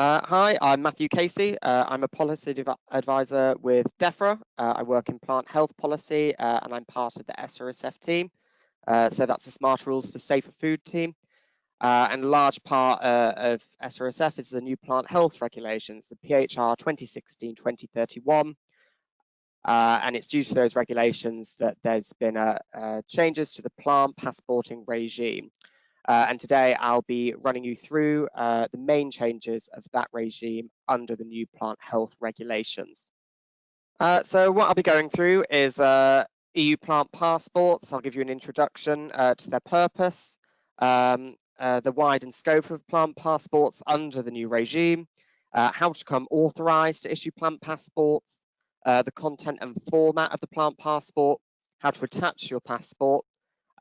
Hi, I'm Matthew Casey. I'm a policy advisor with DEFRA. I work in plant health policy and I'm part of the SRSF team. So that's the Smart Rules for Safer Food team. And a large part of SRSF is the new plant health regulations, the PHR 2016-2031. And it's due to those regulations that there's been changes to the plant passporting regime. And today I'll be running you through the main changes of that regime under the new plant health regulations. So what I'll be going through is EU plant passports. I'll give you an introduction to their purpose, the wide and scope of plant passports under the new regime, how to become authorised to issue plant passports, the content and format of the plant passport, how to attach your passport,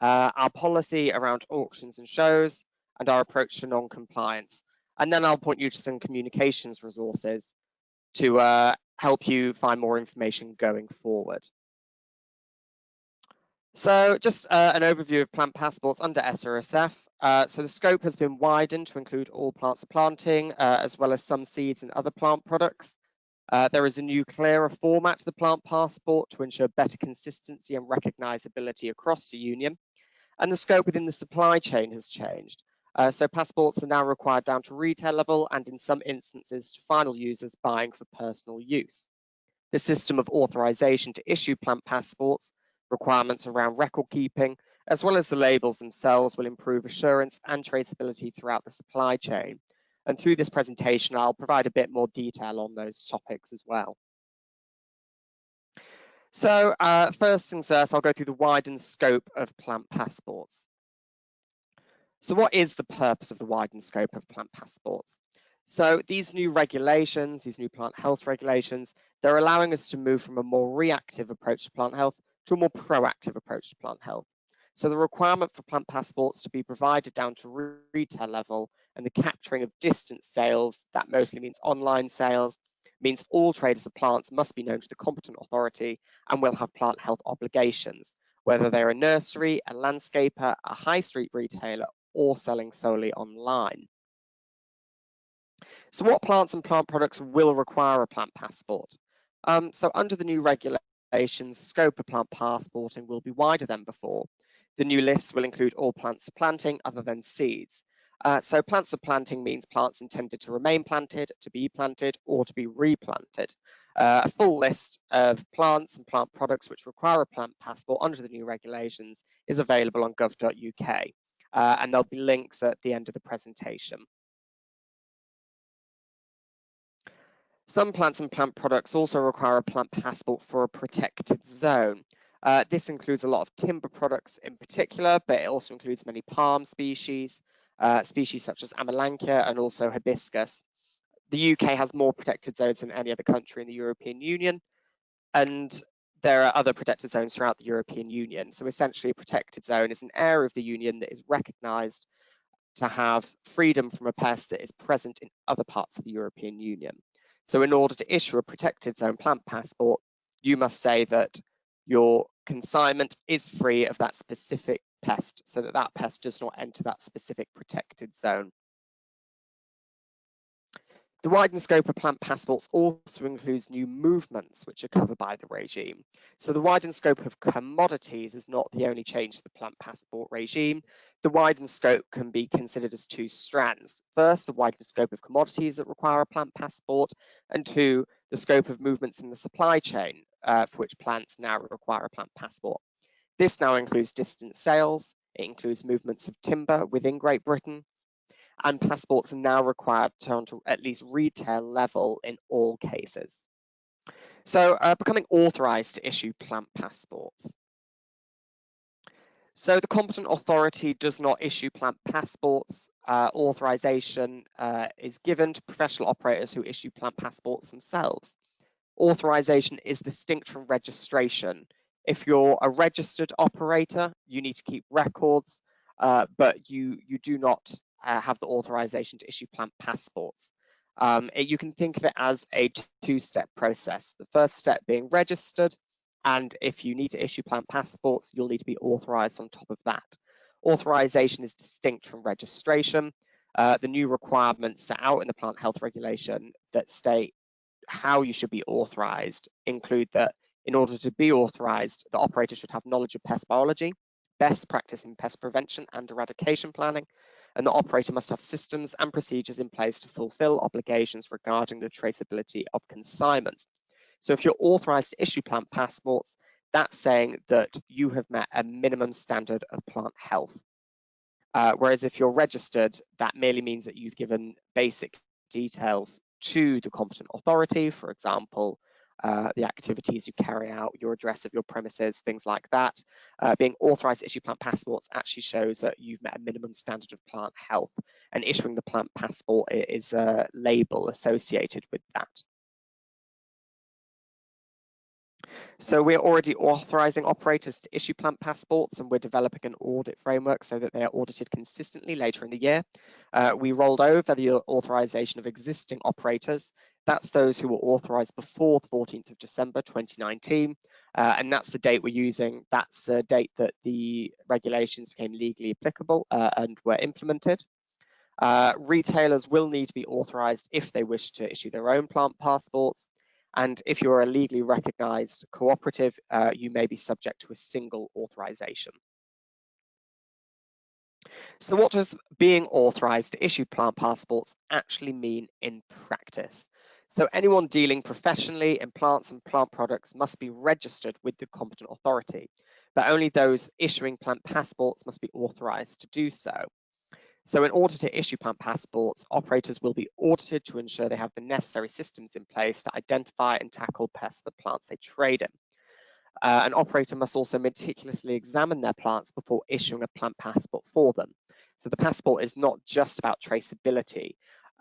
our policy around auctions and shows, and our approach to non-compliance. And then I'll point you to some communications resources to help you find more information going forward. So just an overview of plant passports under SRSF. So the scope has been widened to include all plants of planting, as well as some seeds and other plant products. There is a new, clearer format to the plant passport to ensure better consistency and recognisability across the Union. And the scope within the supply chain has changed. So passports are now required down to retail level and in some instances to final users buying for personal use. The system of authorization to issue plant passports, requirements around record keeping, as well as the labels themselves will improve assurance and traceability throughout the supply chain. And through this presentation, I'll provide a bit more detail on those topics as well. So first things first, I'll go through the widened scope of plant passports. So what is the purpose of the widened scope of plant passports? So these new regulations, these new plant health regulations, they're allowing us to move from a more reactive approach to plant health to a more proactive approach to plant health. So the requirement for plant passports to be provided down to retail level and the capturing of distance sales, that mostly means online sales, means all traders of plants must be known to the competent authority and will have plant health obligations, whether they're a nursery, a landscaper, a high street retailer, or selling solely online. So what plants and plant products will require a plant passport? So under the new regulations, scope of plant passporting will be wider than before. The new lists will include all plants of planting other than seeds. So plants of planting means plants intended to remain planted, to be planted, or to be replanted. A full list of plants and plant products which require a plant passport under the new regulations is available on gov.uk. And there'll be links at the end of the presentation. Some plants and plant products also require a plant passport for a protected zone. This includes a lot of timber products in particular, but it also includes many palm species, species such as Amelanchier and also hibiscus. The UK has more protected zones than any other country in the European Union, and there are other protected zones throughout the European Union. So essentially a protected zone is an area of the Union that is recognised to have freedom from a pest that is present in other parts of the European Union. So in order to issue a protected zone plant passport, you must say that your consignment is free of that specific pest, so that that pest does not enter that specific protected zone. The widened scope of plant passports also includes new movements which are covered by the regime. So the widened scope of commodities is not the only change to the plant passport regime. The widened scope can be considered as two strands. First, the widened scope of commodities that require a plant passport, and two, the scope of movements in the supply chain for which plants now require a plant passport. This now includes distance sales, it includes movements of timber within Great Britain, and passports are now required to turn to at least retail level in all cases. So becoming authorised to issue plant passports. So the competent authority does not issue plant passports. Authorisation is given to professional operators who issue plant passports themselves. Authorisation is distinct from registration. If you're a registered operator, you need to keep records, but you do not have the authorization to issue plant passports. You can think of it as a two-step process. The first step being registered, and if you need to issue plant passports, you'll need to be authorized on top of that. Authorization is distinct from registration. the new requirements set out in the plant health regulation that state how you should be authorised include that in order to be authorised, the operator should have knowledge of pest biology, best practice in pest prevention and eradication planning, and the operator must have systems and procedures in place to fulfil obligations regarding the traceability of consignments. So if you're authorised to issue plant passports, that's saying that you have met a minimum standard of plant health. Whereas if you're registered, that merely means that you've given basic details to the competent authority, for example, the activities you carry out, your address of your premises, things like that. Being authorised to issue plant passports actually shows that you've met a minimum standard of plant health, and issuing the plant passport is a label associated with that. So we're already authorising operators to issue plant passports, and we're developing an audit framework so that they are audited consistently later in the year. We rolled over the authorisation of existing operators. That's those who were authorised before the 14th of December 2019, and that's the date we're using. That's the date that the regulations became legally applicable and were implemented. Retailers will need to be authorised if they wish to issue their own plant passports. And if you're a legally recognised cooperative, you may be subject to a single authorisation. So what does being authorised to issue plant passports actually mean in practice? So anyone dealing professionally in plants and plant products must be registered with the competent authority, but only those issuing plant passports must be authorised to do so. So in order to issue plant passports, operators will be audited to ensure they have the necessary systems in place to identify and tackle pests of the plants they trade in. An operator must also meticulously examine their plants before issuing a plant passport for them. So the passport is not just about traceability,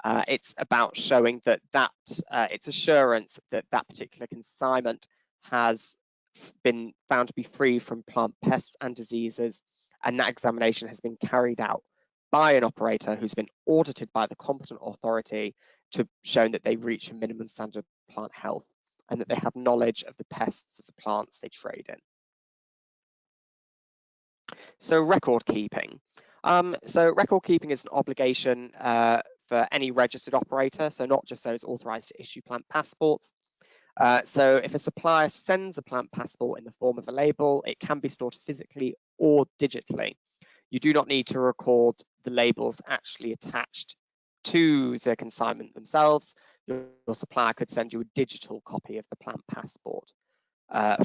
it's about showing that it's assurance that that particular consignment has been found to be free from plant pests and diseases, and that examination has been carried out by an operator who's been audited by the competent authority to show that they reach a minimum standard of plant health and that they have knowledge of the pests of the plants they trade in. So record keeping. So record keeping is an obligation for any registered operator, so not just those authorised to issue plant passports. So if a supplier sends a plant passport in the form of a label, it can be stored physically or digitally. You do not need to record the labels actually attached to the consignment themselves. Your supplier could send you a digital copy of the plant passport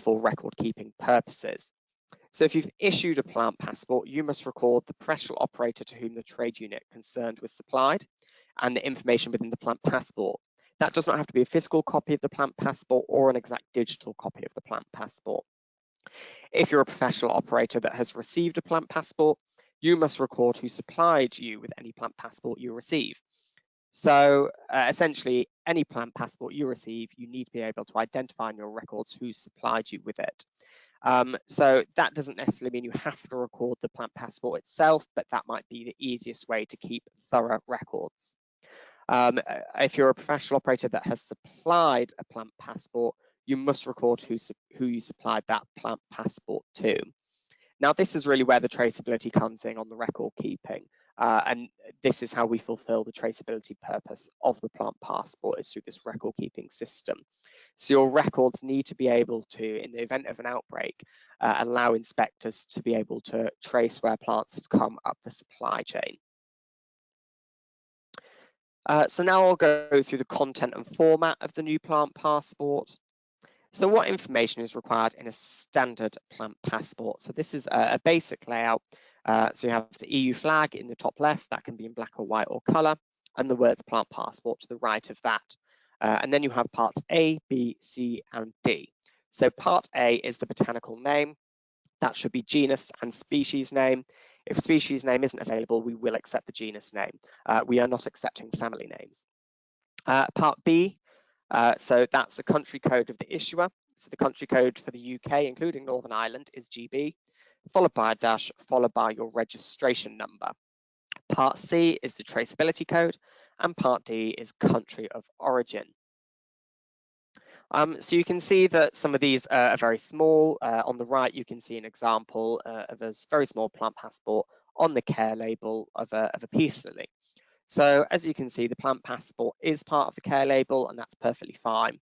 for record keeping purposes. So if you've issued a plant passport, you must record the professional operator to whom the trade unit concerned was supplied and the information within the plant passport. That does not have to be a physical copy of the plant passport or an exact digital copy of the plant passport. If you're a professional operator that has received a plant passport, you must record who supplied you with any plant passport you receive. So essentially, any plant passport you receive, you need to be able to identify in your records who supplied you with it. So that doesn't necessarily mean you have to record the plant passport itself, but that might be the easiest way to keep thorough records. If you're a professional operator that has supplied a plant passport, you must record who you supplied that plant passport to. Now, this is really where the traceability comes in on the record keeping. And this is how we fulfill the traceability purpose of the plant passport, is through this record keeping system. So your records need to be able to, in the event of an outbreak, allow inspectors to be able to trace where plants have come up the supply chain. So now I'll go through the content and format of the new plant passport. So what information is required in a standard plant passport? So this is a basic layout. So you have the EU flag in the top left, that can be in black or white or colour, and the words plant passport to the right of that. And then you have parts A, B, C, and D. So part A is the botanical name. That should be genus and species name. If a species name isn't available, we will accept the genus name. We are not accepting family names. Part B, so that's the country code of the issuer. So the country code for the UK, including Northern Ireland, is GB, followed by a dash, followed by your registration number. Part C is the traceability code, and part D is country of origin. So you can see that some of these are very small. On the right, you can see an example of a very small plant passport on the care label of a peace lily. So as you can see, the plant passport is part of the care label, and that's perfectly fine.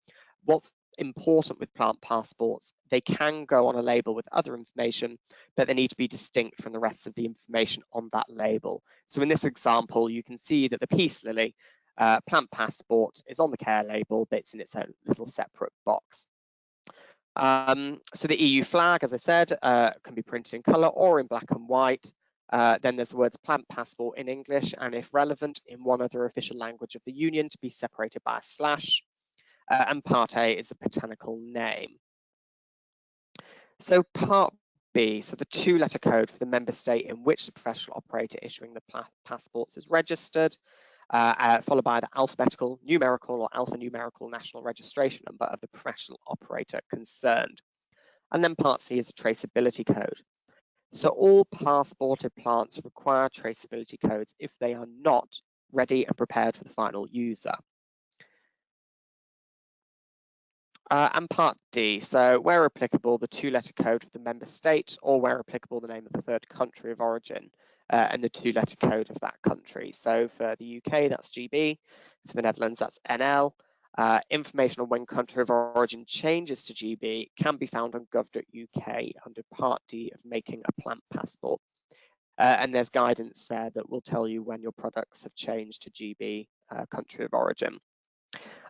What's important with plant passports, they can go on a label with other information, but they need to be distinct from the rest of the information on that label. So in this example, you can see that the peace lily plant passport is on the care label, but it's in its own little separate box. So the EU flag, as I said, can be printed in colour or in black and white. Then there's the words plant passport in English, and if relevant, in one other official language of the Union, to be separated by a slash. And Part A is the botanical name. So Part B, so the two-letter code for the member state in which the professional operator issuing the passports is registered, followed by the alphabetical, numerical, or alphanumerical national registration number of the professional operator concerned. And then Part C is a traceability code. So all passported plants require traceability codes if they are not ready and prepared for the final user. And Part D, so where applicable, the two-letter code for the member state, or where applicable, the name of the third country of origin and the two-letter code of that country. So for the UK, that's GB. For the Netherlands, that's NL. Information on when country of origin changes to GB can be found on gov.uk under Part D of making a plant passport. And there's guidance there that will tell you when your products have changed to GB country of origin.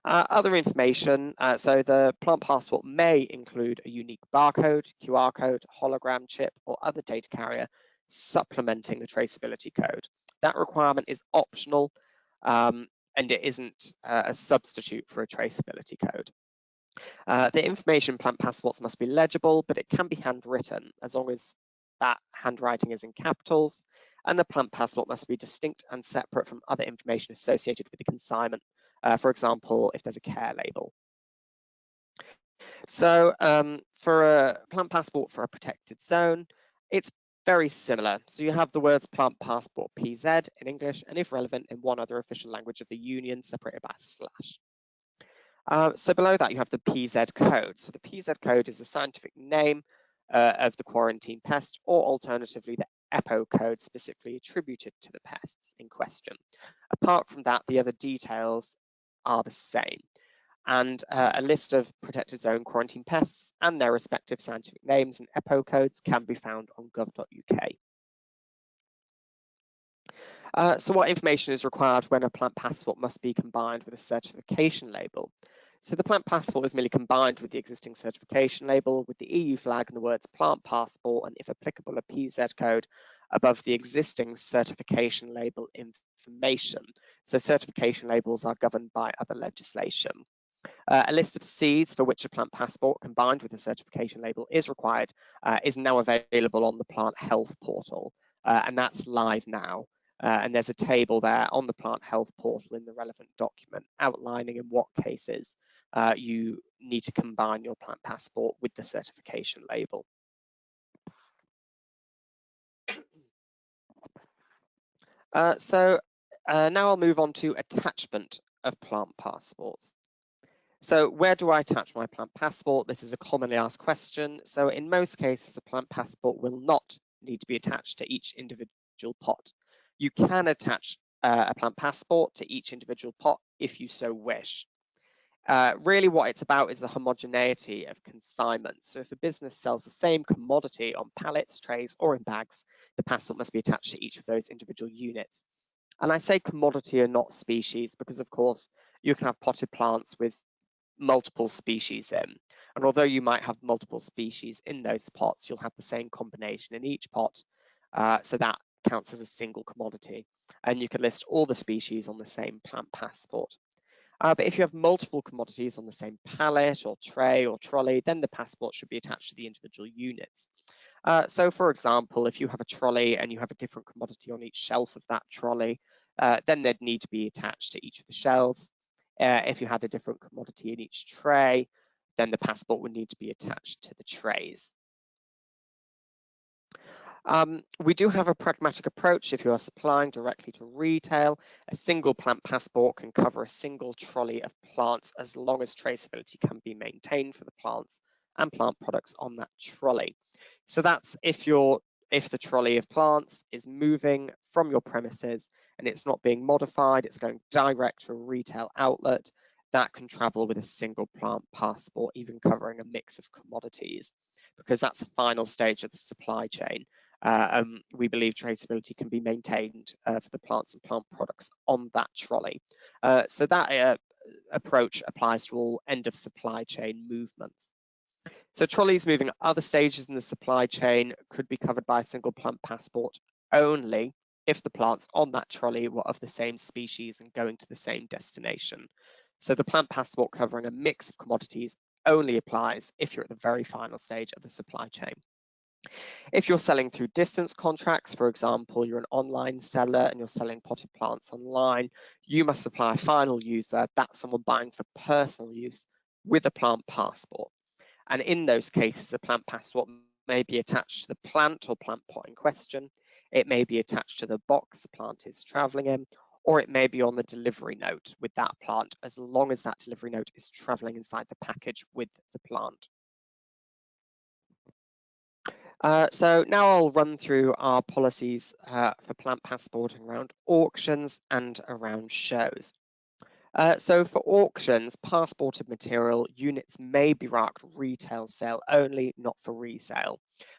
Other information, so the plant passport may include a unique barcode, QR code, hologram chip, or other data carrier supplementing the traceability code. That requirement is optional, and it isn't a substitute for a traceability code. The information plant passports must be legible, but it can be handwritten as long as that handwriting is in capitals, and the plant passport must be distinct and separate from other information associated with the consignment. For example, if there's a care label. So for a plant passport for a protected zone, it's very similar. So you have the words plant passport PZ in English, and if relevant, in one other official language of the Union, separated by a slash. So below that, you have the PZ code. So the PZ code is the scientific name of the quarantine pest, or alternatively, the EPO code specifically attributed to the pests in question. Apart from that, the other details are the same. And a list of protected zone quarantine pests and their respective scientific names and EPO codes can be found on gov.uk. So what information is required when a plant passport must be combined with a certification label? So the plant passport is merely combined with the existing certification label with the EU flag and the words plant passport, and if applicable, a PZ code above the existing certification label information. So certification labels are governed by other legislation. A list of seeds for which a plant passport combined with a certification label is required is now available on the plant health portal, and that's live now. And there's a table there on the plant health portal in the relevant document outlining in what cases you need to combine your plant passport with the certification label. Now I'll move on to attachment of plant passports. So where do I attach my plant passport? This is a commonly asked question. So in most cases, a plant passport will not need to be attached to each individual pot. You can attach a plant passport to each individual pot if you so wish. Really what it's about is the homogeneity of consignment. So if a business sells the same commodity on pallets, trays, or in bags, the passport must be attached to each of those individual units. And I say commodity and not species because, of course, you can have potted plants with multiple species in. And although you might have multiple species in those pots, you'll have the same combination in each pot. So that counts as a single commodity. And you can list all the species on the same plant passport. But if you have multiple commodities on the same pallet or tray or trolley, then the passport should be attached to the individual units. So for example, if you have a trolley and you have a different commodity on each shelf of that trolley, then they'd need to be attached to each of the shelves. If you had a different commodity in each tray, then the passport would need to be attached to the trays. We do have a pragmatic approach. If you are supplying directly to retail, a single plant passport can cover a single trolley of plants as long as traceability can be maintained for the plants and plant products on that trolley. So that's if you're if the trolley of plants is moving from your premises and it's not being modified, it's going direct to a retail outlet, that can travel with a single plant passport, even covering a mix of commodities, because that's the final stage of the supply chain. We believe traceability can be maintained for the plants and plant products on that trolley. So that approach applies to all end of supply chain movements. So trolleys moving at other stages in the supply chain could be covered by a single plant passport only if the plants on that trolley were of the same species and going to the same destination. So the plant passport covering a mix of commodities only applies if you're at the very final stage of the supply chain. If you're selling through distance contracts, for example, you're an online seller and you're selling potted plants online, you must supply a final user, that's someone buying for personal use, with a plant passport. And in those cases, the plant passport may be attached to the plant or plant pot in question. It may be attached to the box the plant is traveling in, or it may be on the delivery note with that plant, as long as that delivery note is traveling inside the package with the plant. So now I'll run through our policies for plant passporting around auctions and around shows. So for auctions, passported material units may be marked retail sale only, not for resale.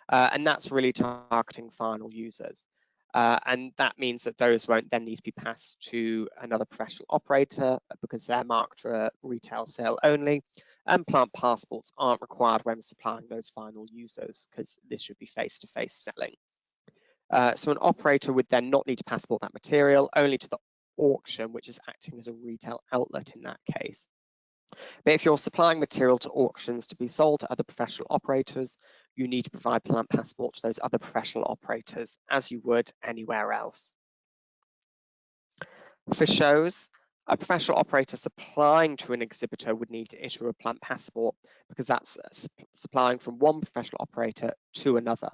And that's really targeting final users. And that means that those won't then need to be passed to another professional operator because they're marked for retail sale only. And plant passports aren't required when supplying those final users because this should be face-to-face selling. So an operator would then not need to passport that material only to the auction, which is acting as a retail outlet in that case. But if you're supplying material to auctions to be sold to other professional operators, you need to provide plant passport to those other professional operators as you would anywhere else. For shows, a professional operator supplying to an exhibitor would need to issue a plant passport because that's supplying from one professional operator to another.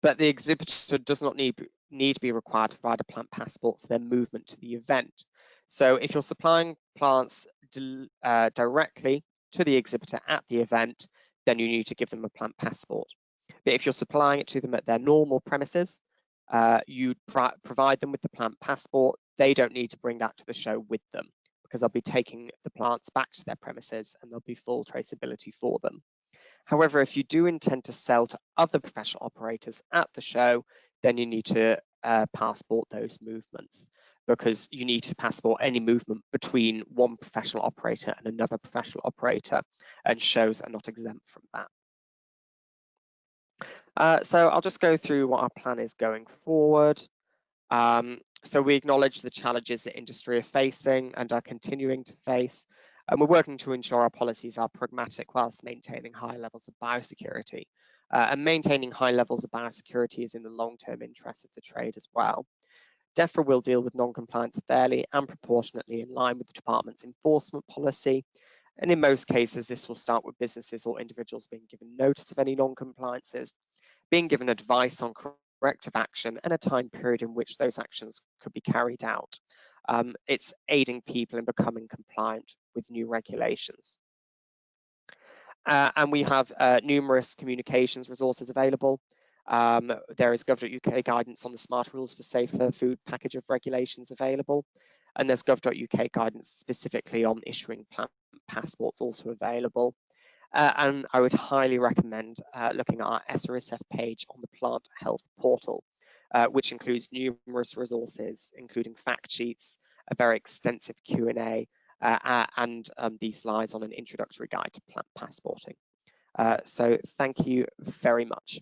But the exhibitor does not need to be required to provide a plant passport for their movement to the event. So if you're supplying plants directly to the exhibitor at the event, then you need to give them a plant passport. But if you're supplying it to them at their normal premises, you provide them with the plant passport. They don't need to bring that to the show with them because they'll be taking the plants back to their premises and there'll be full traceability for them. However, if you do intend to sell to other professional operators at the show, then you need to passport those movements because you need to passport any movement between one professional operator and another professional operator, and shows are not exempt from that. So I'll just go through what our plan is going forward. So we acknowledge the challenges that industry are facing and are continuing to face, and we're working to ensure our policies are pragmatic whilst maintaining high levels of biosecurity. And maintaining high levels of biosecurity is in the long-term interest of the trade as well. DEFRA will deal with non-compliance fairly and proportionately in line with the department's enforcement policy. And in most cases, this will start with businesses or individuals being given notice of any non-compliances, being given advice on corrective action and a time period in which those actions could be carried out. It's aiding people in becoming compliant with new regulations. And we have numerous communications resources available. There is gov.uk guidance on the smart rules for safer food package of regulations available. And there's gov.uk guidance specifically on issuing plant passports also available. And I would highly recommend looking at our SRSF page on the Plant Health Portal, which includes numerous resources, including fact sheets, a very extensive Q&A, and these slides on an introductory guide to plant passporting. So thank you very much.